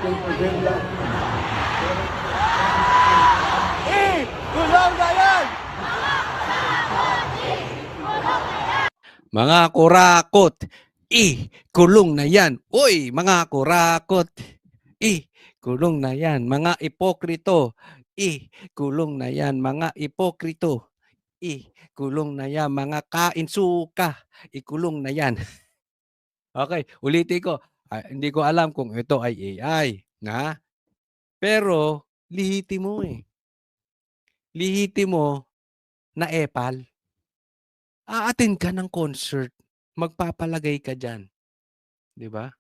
Kulong na yan! Mga kurakot, kulong na yan. Uy, mga kurakot, kulong na yan. Mga ipokrito, kulong na yan. Mga ipokrito, kulong na yan. Mga kainsuka, ikulong na yan. Okay, ulitin ko. Hindi ko alam kung ito ay AI. Na? Pero, lihiti mo eh. Lihiti mo na epal. A-attend ka ng concert. Magpapalagay ka dyan. Di ba?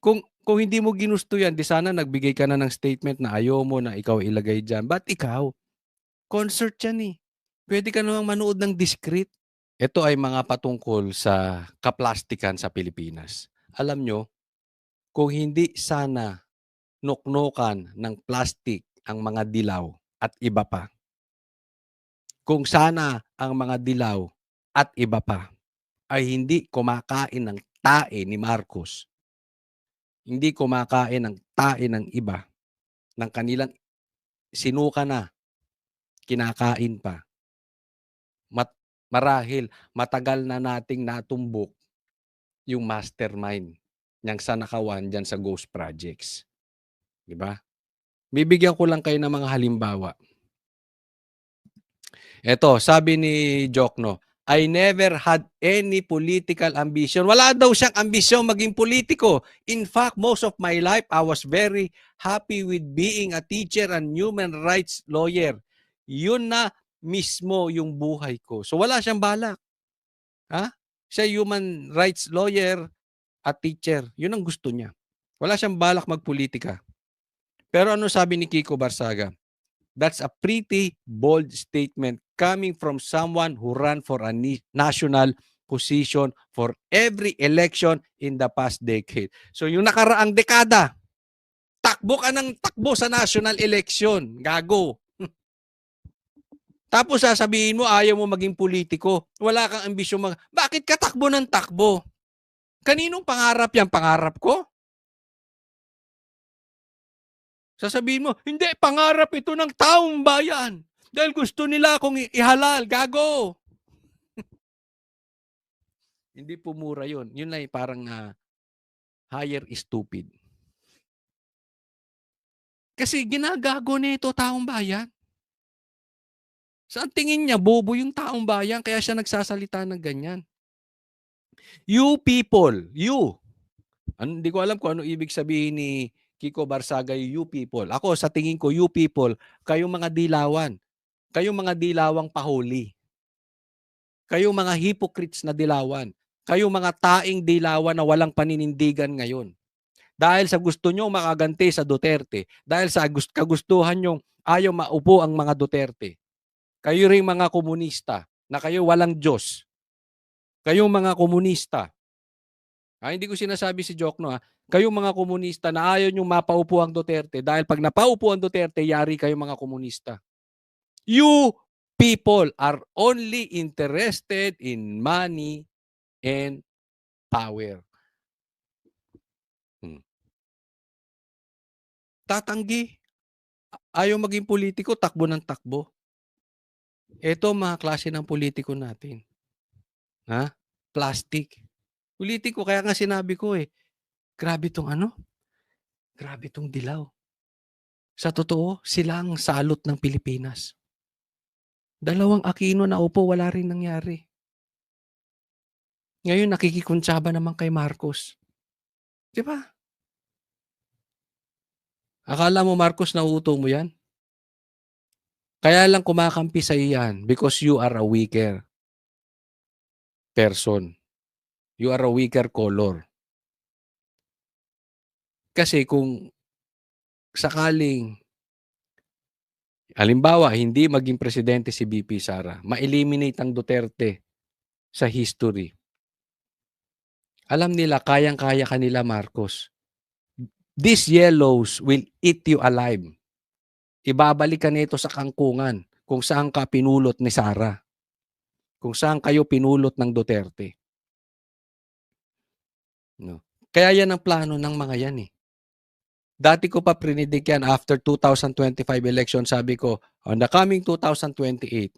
Kung hindi mo ginusto yan, di sana nagbigay ka na ng statement na ayaw mo na ikaw ilagay dyan. Ba't ikaw? Concert yan eh. Pwede ka namang manood ng discreet. Ito ay mga patungkol sa kaplastikan sa Pilipinas. Alam nyo, kung hindi sana nuknukan ng plastic ang mga dilaw at iba pa, kung sana ang mga dilaw at iba pa ay hindi kumakain ng tae ni Marcos, hindi kumakain ng tae ng iba, ng kanilang sinuka na, kinakain pa, marahil matagal na nating natumbok yung mastermind niyang sanakawan dyan sa ghost projects. Diba? Bibigyan ko lang kayo ng mga halimbawa. Ito, sabi ni Jokno, I never had any political ambition. Wala daw siyang ambisyon maging politiko. In fact, most of my life, I was very happy with being a teacher and human rights lawyer. Yun na mismo yung buhay ko. So wala siyang balak. Ha? Siya human rights lawyer at teacher. Yun ang gusto niya. Wala siyang balak magpolitika. Pero ano sabi ni Kiko Barsaga? That's a pretty bold statement coming from someone who ran for a national position for every election in the past decade. So yung nakaraang dekada, takbo ka ng takbo sa national election. Gago. Tapos sasabihin mo, ayaw mo maging politiko. Wala kang ambisyon. Bakit ka takbo ng takbo? Kaninong pangarap yan? Pangarap ko? Sasabihin mo, hindi, pangarap ito ng taong bayan. Dahil gusto nila akong ihalal. Gago! Hindi po mura yun. Yun ay parang higher is stupid. Kasi ginagago nito taong bayan. Saan tingin niya, bobo yung taong bayan, kaya siya nagsasalita ng ganyan. You people, you. Hindi ko alam kung ano ibig sabihin ni Kiko Barsaga, you people. Ako, sa tingin ko, you people, kayong mga dilawan. Kayong mga dilawang pahuli. Kayong mga hypocrites na dilawan. Kayong mga taing dilawan na walang paninindigan ngayon. Dahil sa gusto nyo makaganti sa Duterte. Dahil sa kagustuhan nyo ayaw maupo ang mga Duterte. Kayo rin mga komunista na kayo walang Diyos. Kayong mga komunista. Hindi ko sinasabi si Jokno. Kayong mga komunista na ayaw nyo mapaupo ang Duterte dahil pag napaupo ang Duterte, yari kayong mga komunista. You people are only interested in money and power. Tatanggi. Ayaw maging politiko, takbo ng takbo. Ito mga klase ng politiko natin. Plastic. Politiko, kaya nga sinabi ko grabe tong grabe tong dilaw. Sa totoo, sila ang salot ng Pilipinas. 2 Aquino na upo, wala rin nangyari. Ngayon, nakikikuntsaba naman kay Marcos. Di ba? Akala mo, Marcos, nauuto mo yan? Kaya lang kumakampi sa iyan because you are a weaker person. You are a weaker color. Kasi kung sakaling, halimbawa, hindi maging presidente si BP Sara, ma-eliminate ang Duterte sa history. Alam nila, kayang-kaya kanila, Marcos. These yellows will eat you alive. Ibabalik ka nito sa kangkungan kung saan ka pinulot ni Sara. Kung saan kayo pinulot ng Duterte. No. Kaya yan ang plano ng mga yan eh. Dati ko pa predict yan after 2025 election, sabi ko, on the coming 2028,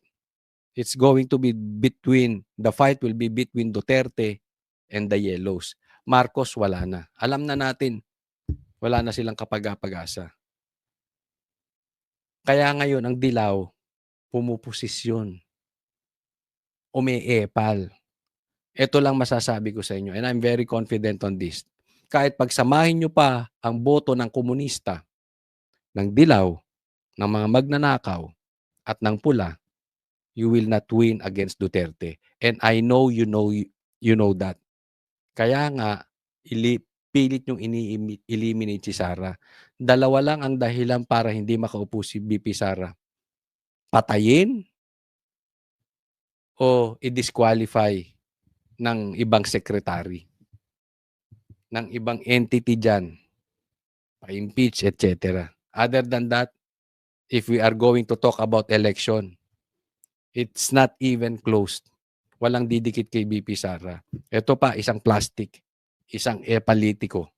it's going to be the fight will be between Duterte and the Yellows. Marcos, wala na. Alam na natin, wala na silang kapag-asa. Kaya ngayon, ang dilaw, pumuposisyon. Umeepal. Ito lang masasabi ko sa inyo, and I'm very confident on this. Kahit pagsamahin nyo pa ang boto ng komunista, ng dilaw, ng mga magnanakaw, at ng pula, you will not win against Duterte. And I know you know that. Kaya nga, pilit yung eliminate si Sara. Dalawa lang ang dahilan para hindi makaupo si BP Sara. Patayin o i-disqualify ng ibang secretary, ng ibang entity dyan, pa-impeach, etc. Other than that, if we are going to talk about election, it's not even closed. Walang didikit kay BP Sara. Ito pa, isang plastic, isang politiko.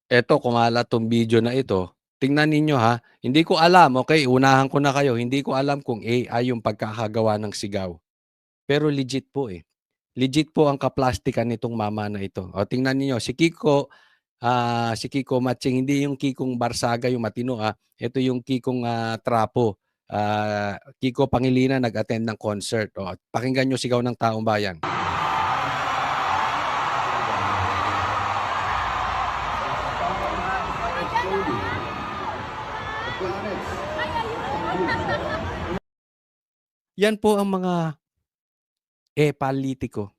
Ito, kumalat tong video na ito. Tingnan ninyo ha, hindi ko alam, okay, unahan ko na kayo, hindi ko alam kung AI yung pagkakagawa ng sigaw. Pero legit po eh. Legit po ang kaplastikan nitong mama na ito. O tingnan niyo si Kiko Matching, hindi yung Kikong Barsaga yung matino Ito yung Kikong Trapo. Kiko Pangilinan nag-attend ng concert. O pakinggan niyo sigaw ng taong bayan. Yan po ang mga politiko.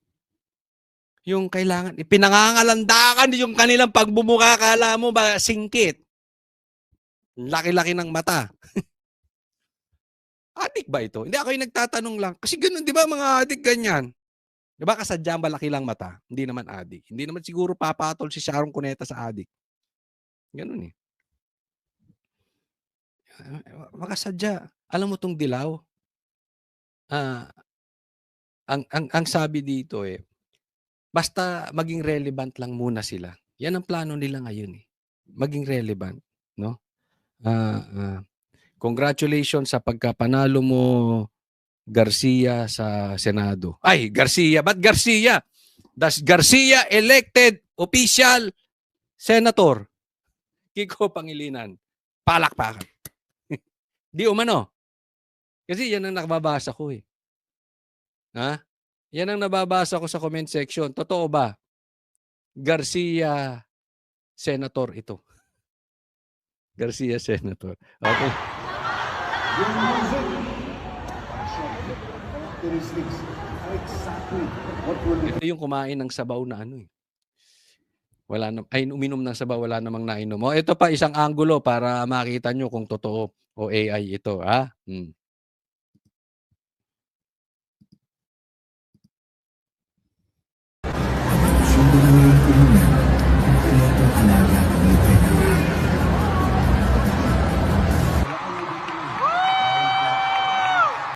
Yung kailangan, pinangangalandakan yung kanilang pagbumuka, kala mo ba singkit? Laki-laki ng mata. Adik ba ito? Hindi, ako yung nagtatanong lang. Kasi ganun, di ba mga adik ganyan? Di ba kasadyang malaki lang mata? Hindi naman adik. Hindi naman siguro papatol si Sharon Cuneta sa adik. Ganun eh. Makasadya. Alam mo tong dilaw? Ang sabi dito eh, basta maging relevant lang muna sila. Yan ang plano nila ngayon eh. Maging relevant, no? Congratulations sa pagkapanalo mo, Garcia, sa Senado. Ay, Garcia. Ba't Garcia? Das Garcia elected official senator. Kiko Pangilinan. Palakpakan. Di umano. Kasi yan ang nakababasa ko eh. Ha? Yan ang nababasa ko sa comment section. Totoo ba? Garcia Senator ito. Garcia Senator. Okay. Ito yung kumain ng sabaw na ano eh. Wala na, ay uminom ng sabaw, wala namang nainom. O ito pa isang anggulo para makita nyo kung totoo o AI ito. Ha?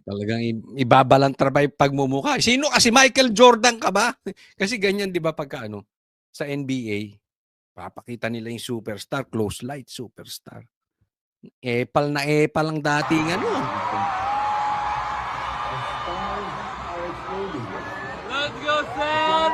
Talagang ibabalantra ba yung pagmumukha? Sino kasi Michael Jordan ka ba? Kasi ganyan 'di ba pagka ano sa NBA, papakita nila yung superstar, close light superstar. Epal na epal ang dating ano. Let's go, Sam!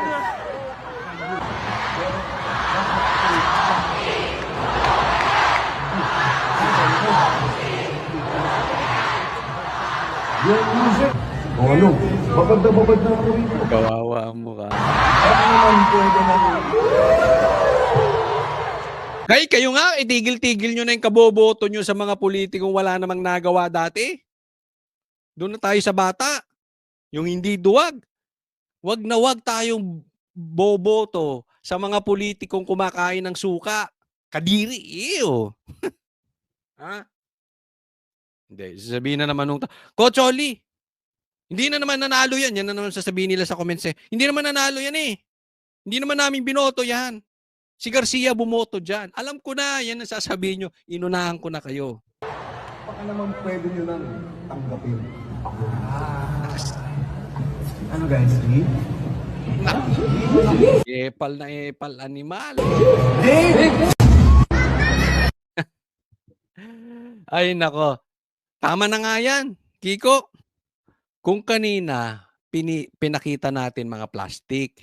Yung music. O ano, babad na ako rito. Kawawa ang mukha. Ano naman pwede na Kay kayo nga, itigil-tigil nyo na yung kaboboto nyo sa mga politikong wala namang nagawa dati. Doon na tayo sa bata. Yung hindi duwag. Wag na wag tayong boboto sa mga politikong kumakain ng suka. Kadiri, iyo. Ha? Hindi, sasabihin na naman nung Coach Oli, hindi na naman nanalo yan. Yan na naman sasabihin nila sa comments eh. Hindi naman nanalo yan eh. Hindi naman namin binoto yan. Si Garcia bumoto dyan. Alam ko na, yan ang sasabihin nyo. Inunahan ko na kayo. Baka naman pwede nyo nang tanggapin ako. Ano guys, me? Epal na epal, animal. Ay nako, tama na nga yan, Kiko. Kung kanina pinakita natin mga plastic,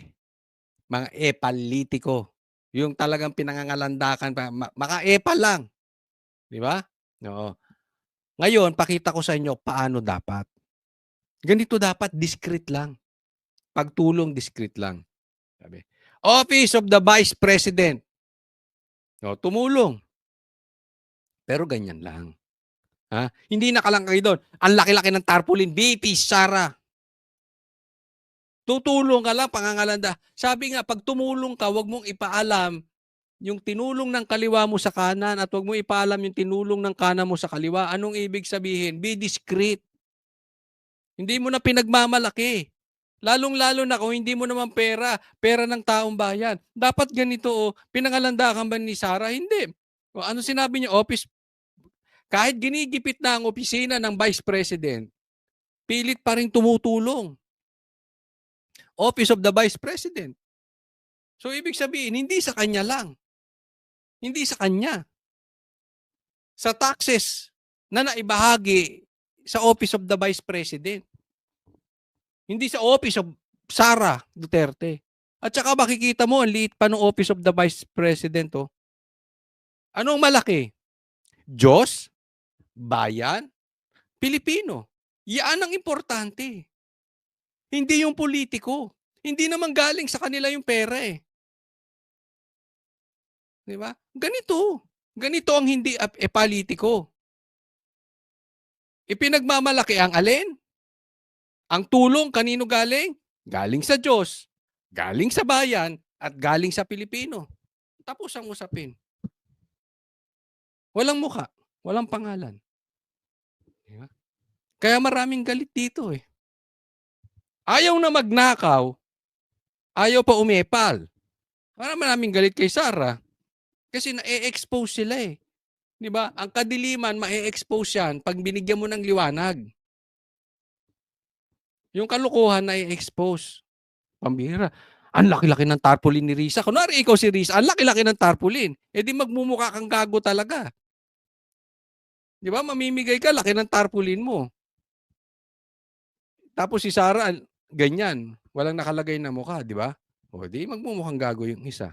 mga epalitiko, yung talagang pinangangalandakan pa, maka-epal lang, 'di ba? Oo. Ngayon pakita ko sa inyo paano dapat. Ganito dapat, discreet lang. Pagtulong discreet lang. Sabi, Office of the Vice President. O, tumulong. Pero ganyan lang. Ha? Hindi nakalangkay doon. Ang laki-laki ng tarpaulin, BP Sara. Tutulong ka lang, pangangalanda. Sabi nga, pag tumulong ka, wag mong ipaalam yung tinulong ng kaliwa mo sa kanan at wag mong ipaalam yung tinulong ng kanan mo sa kaliwa. Anong ibig sabihin? Be discreet. Hindi mo na pinagmamalaki. Lalong-lalo na kung hindi mo naman pera ng taong bayan. Dapat ganito, pinangalandakan ba ni Sara? Hindi. O, ano sinabi niya? Office, kahit ginigipit na ang opisina ng Vice President, pilit pa rin tumutulong. Office of the Vice President. So, ibig sabihin, hindi sa kanya lang. Hindi sa kanya. Sa taxes na naibahagi sa Office of the Vice President. Hindi sa Office of Sara Duterte. At saka makikita mo, ang liit pa ng Office of the Vice President. Oh. Anong malaki? Diyos, bayan, Pilipino. Yan ang importante. Hindi yung politiko. Hindi naman galing sa kanila yung pera eh. Di ba? Ganito. Ganito ang hindi politiko. Ipinagmamalaki ang alin? Ang tulong kanino galing? Galing sa Diyos, galing sa bayan, at galing sa Pilipino. Tapos ang usapin. Walang muka, walang pangalan. Diba? Kaya maraming galit dito eh. Ayaw na magnakaw, ayaw pa umepal. Maraming galit kay Sara kasi na-expose sila eh. Di ba? Ang kadiliman, ma-expose yan pag binigyan mo ng liwanag. Yung kalokohan na-expose. Pambira. Ang laki-laki ng tarpaulin ni Risa. Kunwari ikaw si Risa, ang laki-laki ng tarpaulin. Eh di magmumukha kang gago talaga. Di ba? Mamimigay ka, laki ng tarpaulin mo. Tapos si Sara, ganyan. Walang nakalagay na mukha, di ba? O di magmumukhang gago yung isa.